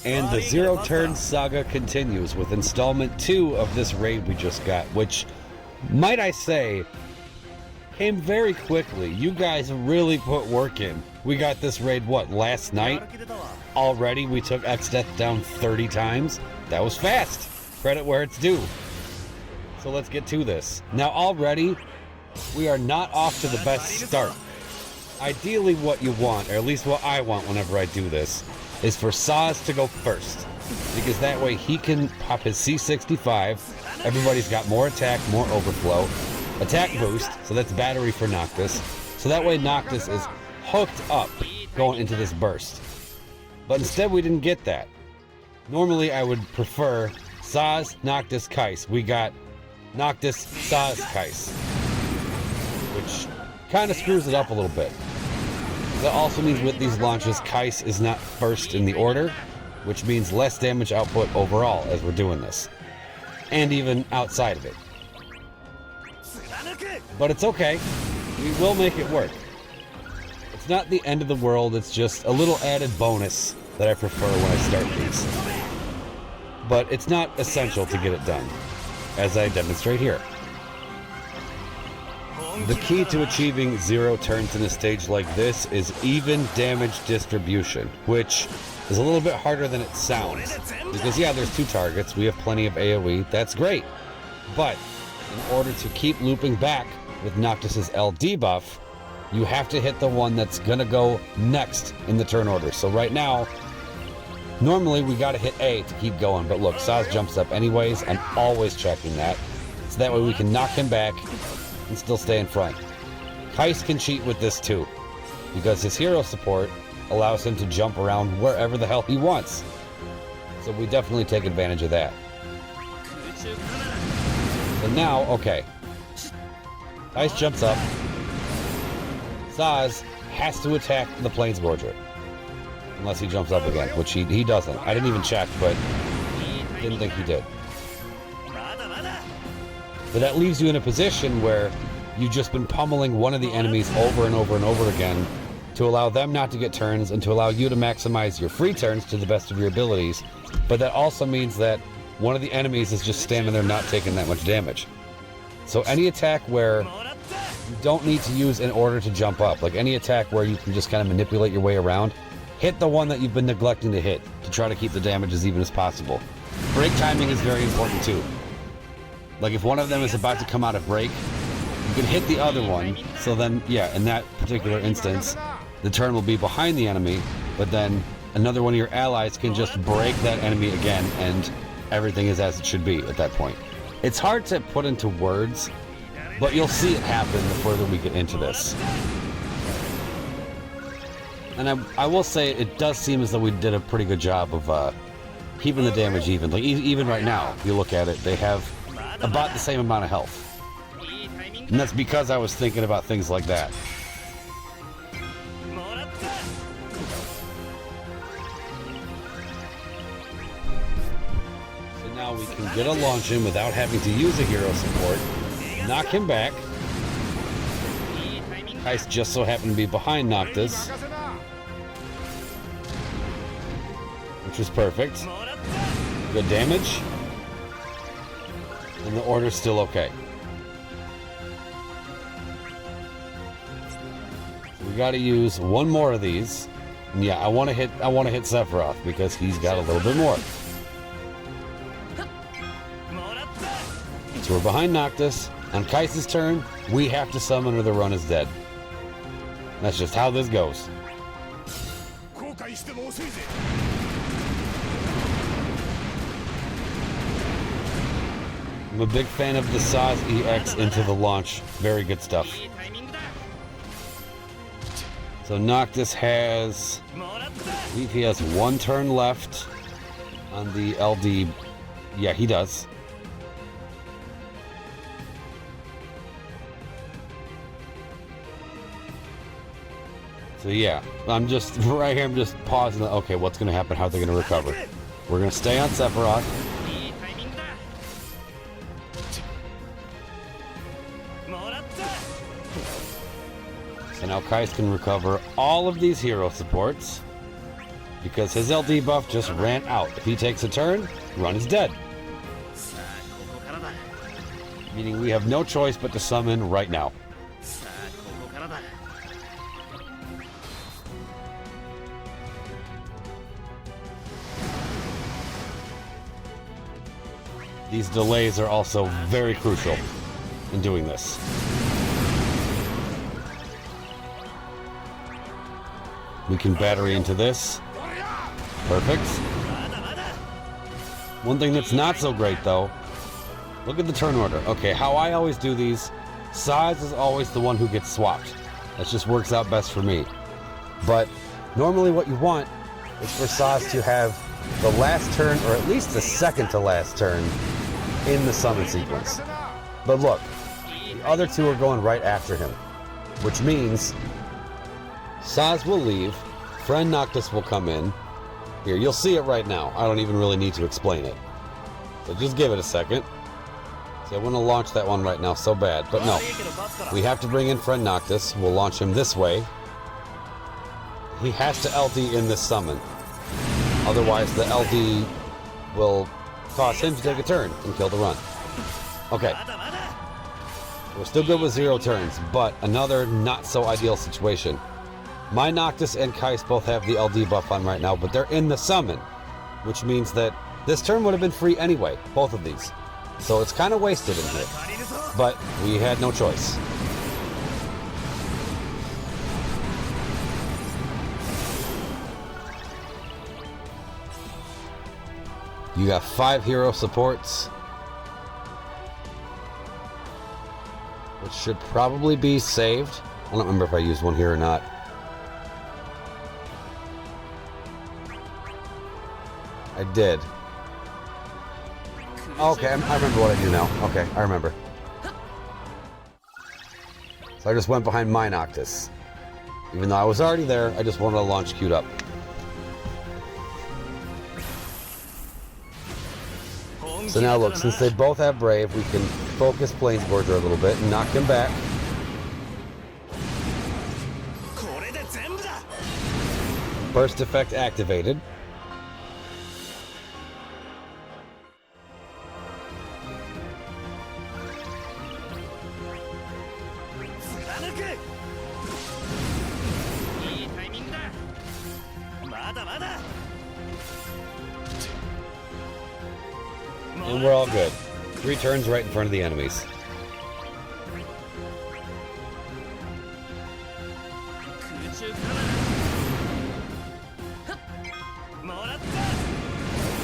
And the Zero Turn saga continues with installment 2 of this raid we just got, which, might I say, came very quickly. You guys really put work in. We got this raid, what, last night? Already we took X-Death down 30 times? That was fast. Credit where it's due. So let's get to this. Now already, we are not off to the best start. Ideally what you want, or at least what I want whenever I do this, is for Sazh to go first, because that way he can pop his C65, everybody's got more attack, more overflow, attack boost, so that's battery for Noctis, so that way Noctis is hooked up going into this burst. But instead we didn't get that. Normally I would prefer Sazh, Noctis, Keiss. We got Noctis, Sazh, Keiss, which kind of screws it up a little bit. That also means with these launches, Keiss is not first in the order, which means less damage output overall as we're doing this. And even outside of it. But it's okay. We will make it work. It's not the end of the world, it's just a little added bonus that I prefer when I start these. But it's not essential to get it done, as I demonstrate here. The key to achieving 0 turns in a stage like this is even damage distribution, which is a little bit harder than it sounds. Because yeah, there's 2 targets, we have plenty of AoE, that's great. But in order to keep looping back with Noctis's LD buff, you have to hit the one that's gonna go next in the turn order. So right now, normally we gotta hit A to keep going, but look, Sazh jumps up anyways, I'm always checking that. So that way we can knock him back and still stay in front. Keiss can cheat with this too, because his hero support allows him to jump around wherever the hell he wants. So we definitely take advantage of that. So now, okay. Keiss jumps up. Sazh has to attack the Planesgorger. Unless he jumps up again, which he doesn't. I didn't even check, but didn't think he did. But that leaves you in a position where you've just been pummeling one of the enemies over and over and over again to allow them not to get turns and to allow you to maximize your free turns to the best of your abilities. But that also means that one of the enemies is just standing there not taking that much damage. So any attack where you don't need to use in order to jump up, like any attack where you can just kind of manipulate your way around, hit the one that you've been neglecting to hit to try to keep the damage as even as possible. Break timing is very important too. Like if one of them is about to come out of break, you can hit the other one, so then, yeah, in that particular instance, the turn will be behind the enemy, but then another one of your allies can just break that enemy again, and everything is as it should be at that point. It's hard to put into words, but you'll see it happen the further we get into this. And I will say, it does seem as though we did a pretty good job of keeping the damage even. Like, even right now, if you look at it, they have about the same amount of health. And that's because I was thinking about things like that. So now we can get a launch in without having to use a hero support, knock him back. Keiss just so happened to be behind Noctis, which was perfect. Good damage. And the order's still okay. We got to use one more of these. And yeah, I want to hit Sephiroth because he's got a little bit more. So we're behind Noctis. On Keiss's turn, we have to summon or the run is dead. That's just how this goes. I'm a big fan of the Sazh EX into the launch. Very good stuff. So Noctis has, I believe he has 1 turn left on the LD. Yeah, he does. So yeah, I'm just, right here, I'm just pausing. Okay, what's going to happen? How are they going to recover? We're going to stay on Sephiroth. So now Keiss can recover all of these hero supports. because his LD buff just ran out. If he takes a turn, Run is dead. Meaning we have no choice but to summon right now. These delays are also very crucial in doing this. We can battery into this. Perfect. One thing that's not so great though, look at the turn order. Okay, how I always do these, Sazh is always the one who gets swapped. That just works out best for me. But normally what you want is for Sazh to have the last turn, or at least the second to last turn, in the summon sequence. But look, the other two are going right after him, which means Sazh will leave, friend Noctis will come in. Here, you'll see it right now. I don't even really need to explain it. So just give it a second. See, I want to launch that one right now so bad, but no. We have to bring in friend Noctis. We'll launch him this way. He has to LD in this summon. Otherwise, the LD will cause him to take a turn and kill the run. Okay. We're still good with 0 turns, but another not so ideal situation. My Noctis and Keiss both have the LD buff on right now, but they're in the summon, which means that this turn would have been free anyway, both of these. So it's kind of wasted in here, but we had no choice. You got 5 hero supports, which should probably be saved. I don't remember if I used one here or not. I did. Okay, I remember what I do now. Okay, I remember. So I just went behind my Noctis. Even though I was already there, I just wanted to launch queued up. So now look, since they both have Brave, we can focus Planeswalker a little bit and knock him back. Burst effect activated. And we're all good. 3 turns right in front of the enemies.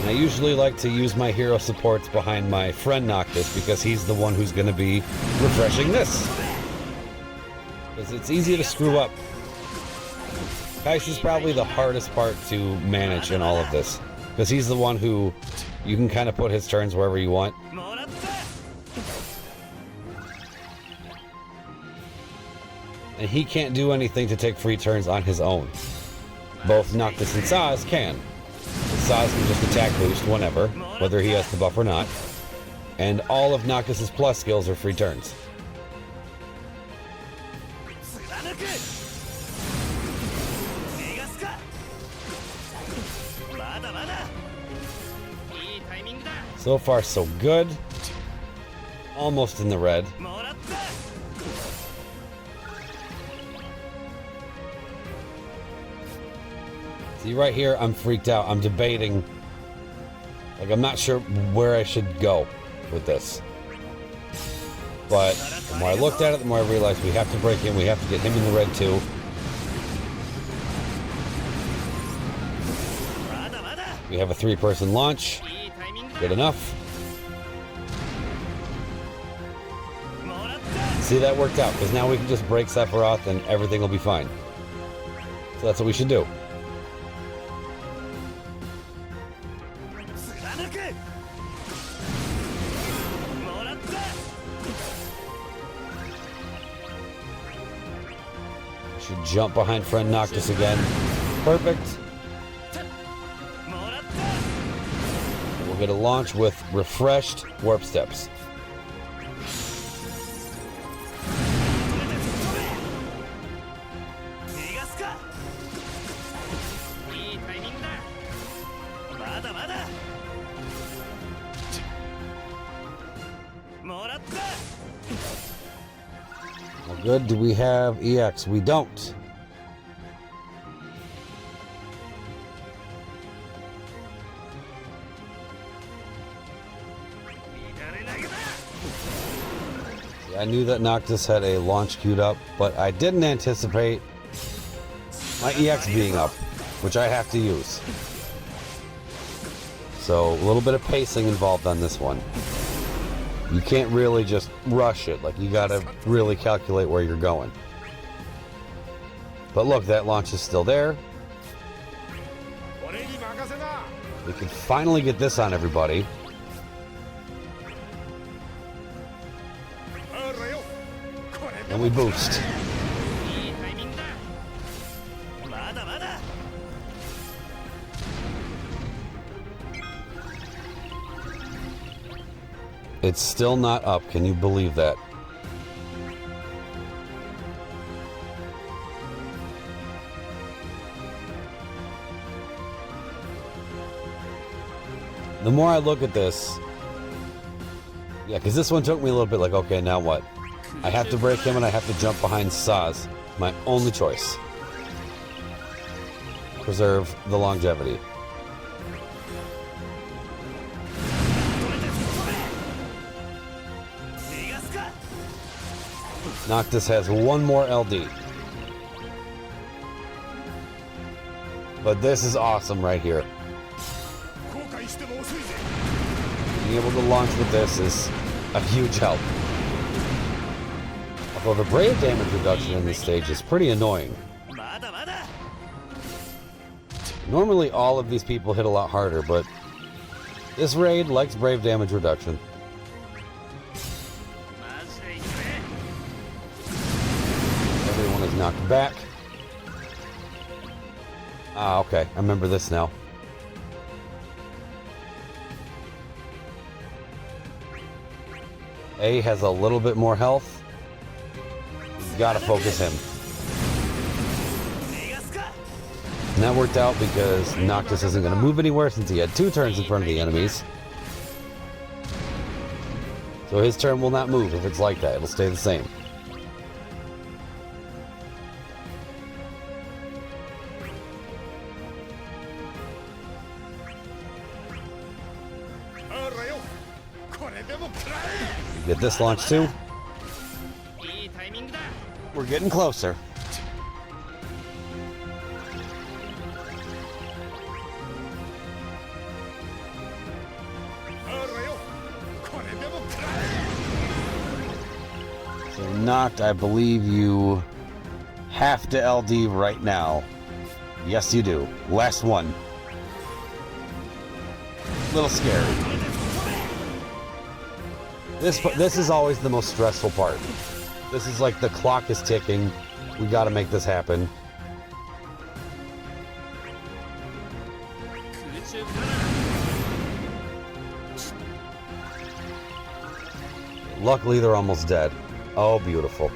And I usually like to use my hero supports behind my friend Noctis because he's the one who's going to be refreshing this. Because it's easy to screw up. Keiss is probably the hardest part to manage in all of this. Because he's the one who you can kind of put his turns wherever you want. And he can't do anything to take free turns on his own. Both Noctis and Sazh can. Sazh can just attack boost whenever, whether he has the buff or not. And all of Noctis' plus skills are free turns. So far, so good. Almost in the red. See, right here, I'm freaked out. I'm debating. Like, I'm not sure where I should go with this. But the more I looked at it, the more I realized we have to break in. We have to get him in the red, too. We have a 3-person launch. Good enough. See, that worked out, because now we can just break Sephiroth and everything will be fine. So that's what we should do. Should jump behind friend Noctis again. Perfect. We'll get a launch with refreshed warp steps. Good. Do we have EX? We don't. I knew that Noctis had a launch queued up, but I didn't anticipate my EX being up, which I have to use. So a little bit of pacing involved on this one. You can't really just rush it, like you gotta really calculate where you're going. But look, that launch is still there. We can finally get this on everybody. And we boost. It's still not up. Can you believe that? The more I look at this, yeah, because this one took me a little bit like, okay, now what? I have to break him and I have to jump behind Sazh. My only choice. Preserve the longevity. Noctis has one more LD. But this is awesome right here. Being able to launch with this is a huge help. Although the brave damage reduction in this stage is pretty annoying. Normally all of these people hit a lot harder, but this raid likes brave damage reduction. Everyone is knocked back. Ah, okay. I remember this now. A has a little bit more health. We've got to focus him. And that worked out because Noctis isn't going to move anywhere since he had 2 turns in front of the enemies. So his turn will not move if it's like that. It'll stay the same. Get this launch too. We're getting closer. So Noct, I believe you have to LD right now. Yes, you do. Last one. A little scary. This is always the most stressful part. This is like the clock is ticking. We got to make this happen. Luckily, they're almost dead. Oh, beautiful.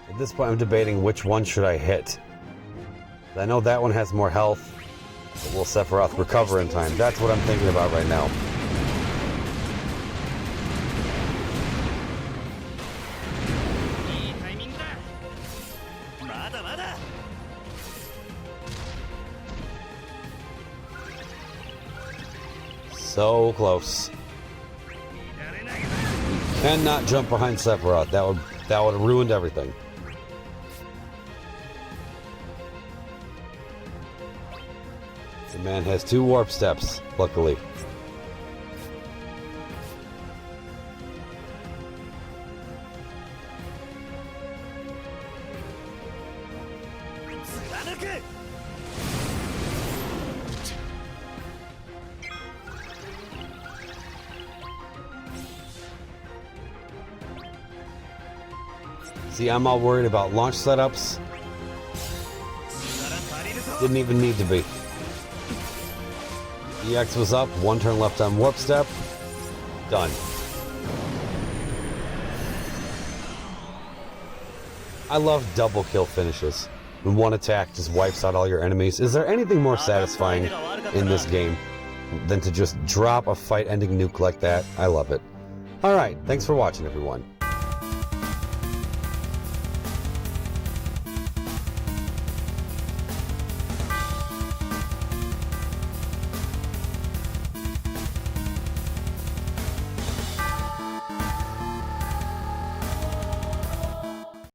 At this point, I'm debating which one should I hit. I know that one has more health, but will Sephiroth recover in time? That's what I'm thinking about right now. So close. Cannot jump behind Sephiroth. That would have ruined everything. The man has 2 warp steps, luckily. See, I'm all worried about launch setups. Didn't even need to be. EX was up, 1 turn left on warp step. Done. I love double kill finishes. When one attack just wipes out all your enemies. Is there anything more satisfying in this game? than to just drop a fight-ending nuke like that. I love it. All right, thanks for watching, everyone.